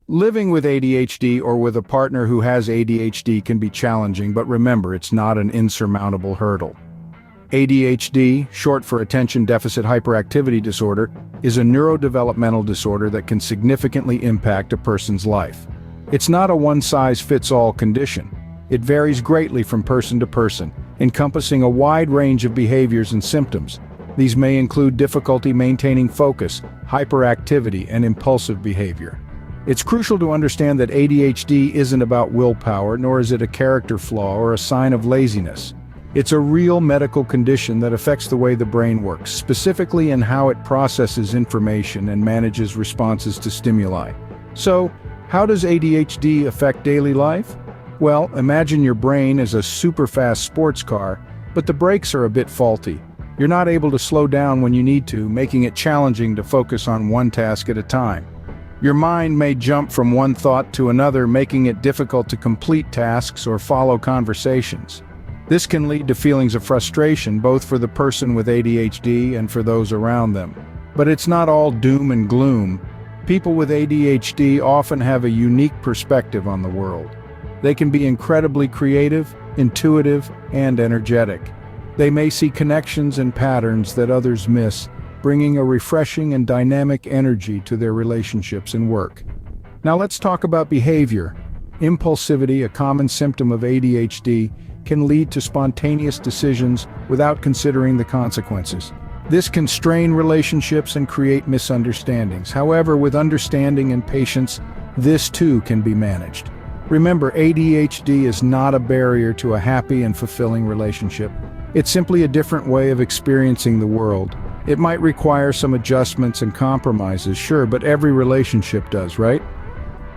Living with ADHD or with a partner who has ADHD can be challenging, but remember, it's not an insurmountable hurdle. ADHD, short for Attention Deficit Hyperactivity Disorder, is a neurodevelopmental disorder that can significantly impact a person's life. It's not a one-size-fits-all condition. It varies greatly from person to person, encompassing a wide range of behaviors and symptoms. These may include difficulty maintaining focus, hyperactivity, and impulsive behavior. It's crucial to understand that ADHD isn't about willpower, nor is it a character flaw or a sign of laziness. It's a real medical condition that affects the way the brain works, specifically in how it processes information and manages responses to stimuli. So, how does ADHD affect daily life? Well, imagine your brain as a super-fast sports car, but the brakes are a bit faulty. You're not able to slow down when you need to, making it challenging to focus on one task at a time. Your mind may jump from one thought to another, making it difficult to complete tasks or follow conversations. This can lead to feelings of frustration, both for the person with ADHD and for those around them. But it's not all doom and gloom. People with ADHD often have a unique perspective on the world. They can be incredibly creative, intuitive, and energetic. They may see connections and patterns that others miss, bringing a refreshing and dynamic energy to their relationships and work. Now let's talk about behavior. Impulsivity, a common symptom of ADHD, can lead to spontaneous decisions without considering the consequences. This can strain relationships and create misunderstandings. However, with understanding and patience, this too can be managed. Remember, ADHD is not a barrier to a happy and fulfilling relationship. It's simply a different way of experiencing the world. It might require some adjustments and compromises, sure, but every relationship does, right?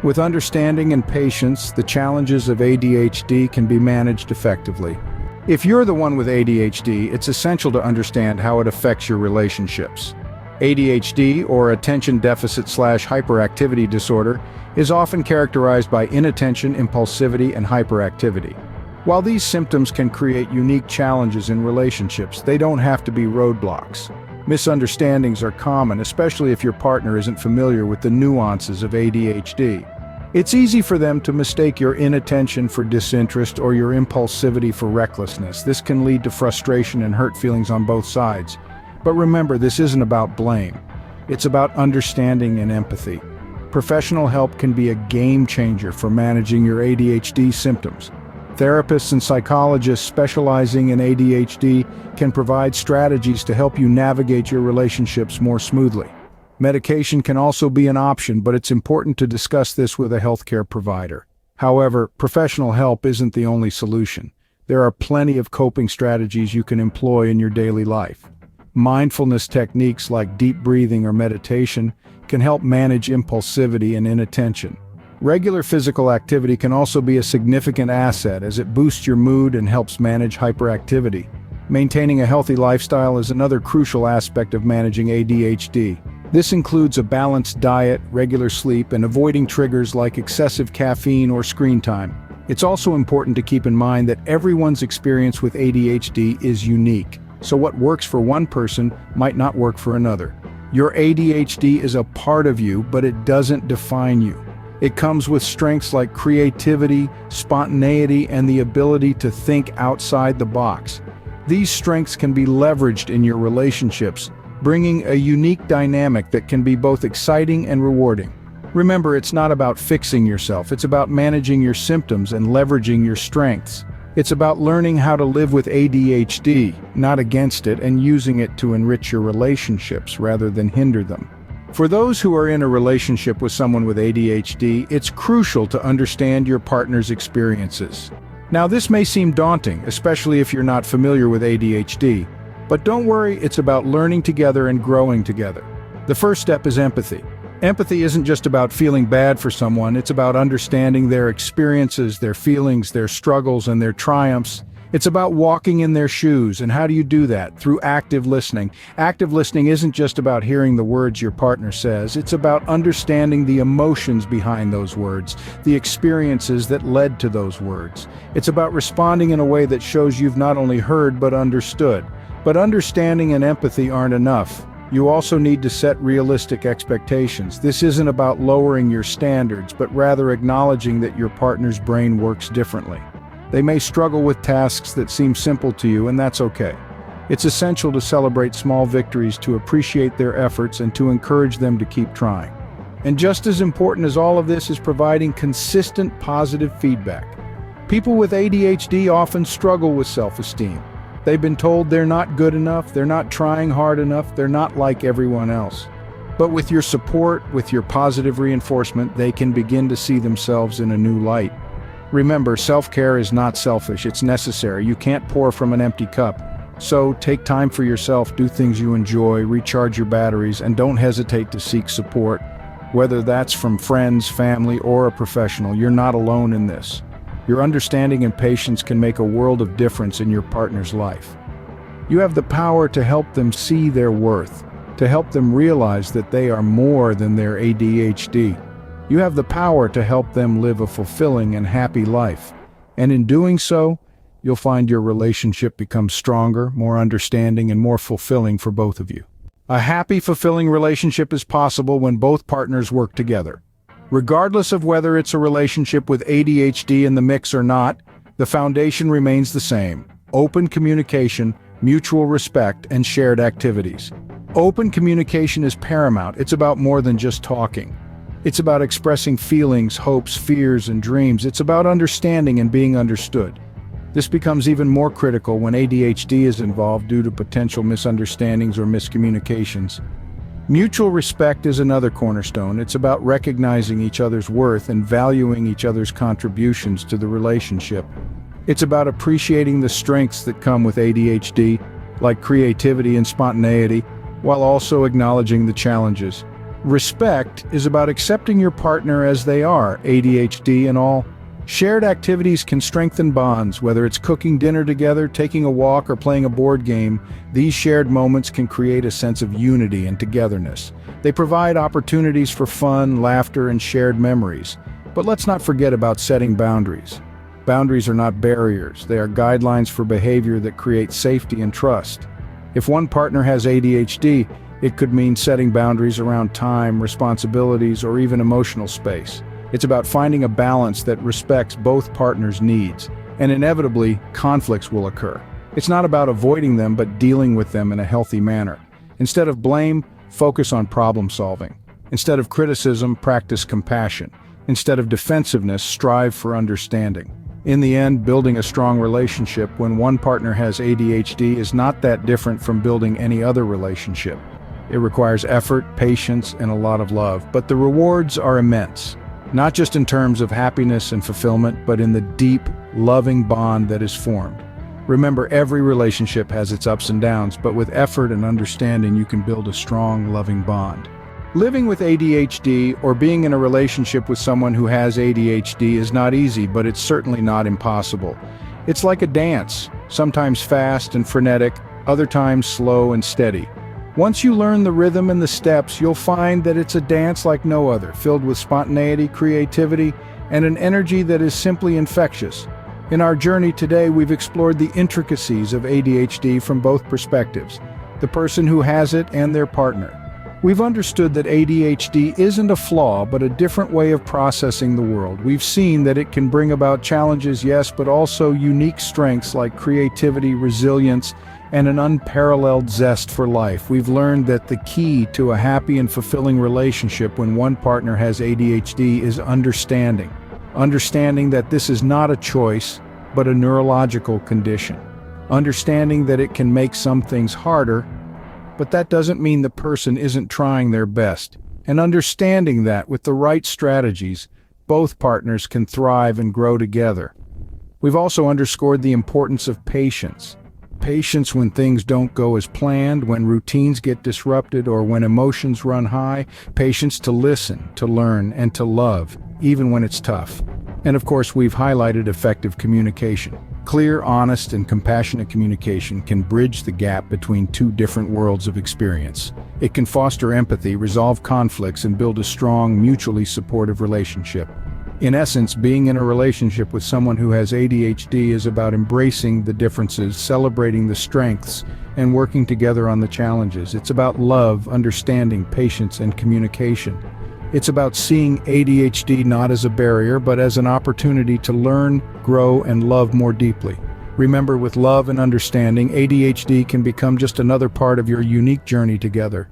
With understanding and patience, the challenges of ADHD can be managed effectively. If you're the one with ADHD, it's essential to understand how it affects your relationships. ADHD, or Attention Deficit/Hyperactivity Disorder, is often characterized by inattention, impulsivity, and hyperactivity. While these symptoms can create unique challenges in relationships, they don't have to be roadblocks. Misunderstandings are common, especially if your partner isn't familiar with the nuances of ADHD. It's easy for them to mistake your inattention for disinterest or your impulsivity for recklessness. This can lead to frustration and hurt feelings on both sides. But remember, this isn't about blame. It's about understanding and empathy. Professional help can be a game changer for managing your ADHD symptoms. Therapists and psychologists specializing in ADHD can provide strategies to help you navigate your relationships more smoothly. Medication can also be an option, but it's important to discuss this with a healthcare provider. However, professional help isn't the only solution. There are plenty of coping strategies you can employ in your daily life. Mindfulness techniques like deep breathing or meditation can help manage impulsivity and inattention. Regular physical activity can also be a significant asset as it boosts your mood and helps manage hyperactivity. Maintaining a healthy lifestyle is another crucial aspect of managing ADHD. This includes a balanced diet, regular sleep, and avoiding triggers like excessive caffeine or screen time. It's also important to keep in mind that everyone's experience with ADHD is unique, so what works for one person might not work for another. Your ADHD is a part of you, but it doesn't define you. It comes with strengths like creativity, spontaneity, and the ability to think outside the box. These strengths can be leveraged in your relationships, bringing a unique dynamic that can be both exciting and rewarding. Remember, it's not about fixing yourself, it's about managing your symptoms and leveraging your strengths. It's about learning how to live with ADHD, not against it, and using it to enrich your relationships rather than hinder them. For those who are in a relationship with someone with ADHD, it's crucial to understand your partner's experiences. Now, this may seem daunting, especially if you're not familiar with ADHD, but don't worry, it's about learning together and growing together. The first step is empathy. Empathy isn't just about feeling bad for someone, it's about understanding their experiences, their feelings, their struggles, and their triumphs. It's about walking in their shoes, and how do you do that? Through active listening. Active listening isn't just about hearing the words your partner says, it's about understanding the emotions behind those words, the experiences that led to those words. It's about responding in a way that shows you've not only heard but understood. But understanding and empathy aren't enough. You also need to set realistic expectations. This isn't about lowering your standards, but rather acknowledging that your partner's brain works differently. They may struggle with tasks that seem simple to you, and that's okay. It's essential to celebrate small victories, to appreciate their efforts, and to encourage them to keep trying. And just as important as all of this is providing consistent positive feedback. People with ADHD often struggle with self-esteem. They've been told they're not good enough, they're not trying hard enough, they're not like everyone else. But with your support, with your positive reinforcement, they can begin to see themselves in a new light. Remember, self-care is not selfish, it's necessary. You can't pour from an empty cup. So take time for yourself, do things you enjoy, recharge your batteries, and don't hesitate to seek support. Whether that's from friends, family, or a professional, you're not alone in this. Your understanding and patience can make a world of difference in your partner's life. You have the power to help them see their worth, to help them realize that they are more than their ADHD. You have the power to help them live a fulfilling and happy life. And in doing so, you'll find your relationship becomes stronger, more understanding, and more fulfilling for both of you. A happy, fulfilling relationship is possible when both partners work together. Regardless of whether it's a relationship with ADHD in the mix or not, the foundation remains the same: open communication, mutual respect, and shared activities. Open communication is paramount. It's about more than just talking. It's about expressing feelings, hopes, fears, and dreams. It's about understanding and being understood. This becomes even more critical when ADHD is involved due to potential misunderstandings or miscommunications. Mutual respect is another cornerstone. It's about recognizing each other's worth and valuing each other's contributions to the relationship. It's about appreciating the strengths that come with ADHD, like creativity and spontaneity, while also acknowledging the challenges. Respect is about accepting your partner as they are, ADHD and all. Shared activities can strengthen bonds, whether it's cooking dinner together, taking a walk, or playing a board game. These shared moments can create a sense of unity and togetherness. They provide opportunities for fun, laughter, and shared memories. But let's not forget about setting boundaries. Boundaries are not barriers. They are guidelines for behavior that create safety and trust. If one partner has ADHD, it could mean setting boundaries around time, responsibilities, or even emotional space. It's about finding a balance that respects both partners' needs, and inevitably, conflicts will occur. It's not about avoiding them, but dealing with them in a healthy manner. Instead of blame, focus on problem solving. Instead of criticism, practice compassion. Instead of defensiveness, strive for understanding. In the end, building a strong relationship when one partner has ADHD is not that different from building any other relationship. It requires effort, patience, and a lot of love, but the rewards are immense. Not just in terms of happiness and fulfillment, but in the deep, loving bond that is formed. Remember, every relationship has its ups and downs, but with effort and understanding, you can build a strong, loving bond. Living with ADHD or being in a relationship with someone who has ADHD is not easy, but it's certainly not impossible. It's like a dance, sometimes fast and frenetic, other times slow and steady. Once you learn the rhythm and the steps, you'll find that it's a dance like no other, filled with spontaneity, creativity, and an energy that is simply infectious. In our journey today, we've explored the intricacies of ADHD from both perspectives, the person who has it and their partner. We've understood that ADHD isn't a flaw, but a different way of processing the world. We've seen that it can bring about challenges, yes, but also unique strengths like creativity, resilience, and an unparalleled zest for life. We've learned that the key to a happy and fulfilling relationship when one partner has ADHD is understanding. Understanding that this is not a choice, but a neurological condition. Understanding that it can make some things harder, but that doesn't mean the person isn't trying their best. And understanding that with the right strategies, both partners can thrive and grow together. We've also underscored the importance of patience. Patience when things don't go as planned, when routines get disrupted, or when emotions run high. Patience to listen, to learn, and to love, even when it's tough. And of course, we've highlighted effective communication. Clear, honest, and compassionate communication can bridge the gap between two different worlds of experience. It can foster empathy, resolve conflicts, and build a strong, mutually supportive relationship. In essence, being in a relationship with someone who has ADHD is about embracing the differences, celebrating the strengths, and working together on the challenges. It's about love, understanding, patience, and communication. It's about seeing ADHD not as a barrier, but as an opportunity to learn, grow, and love more deeply. Remember, with love and understanding, ADHD can become just another part of your unique journey together.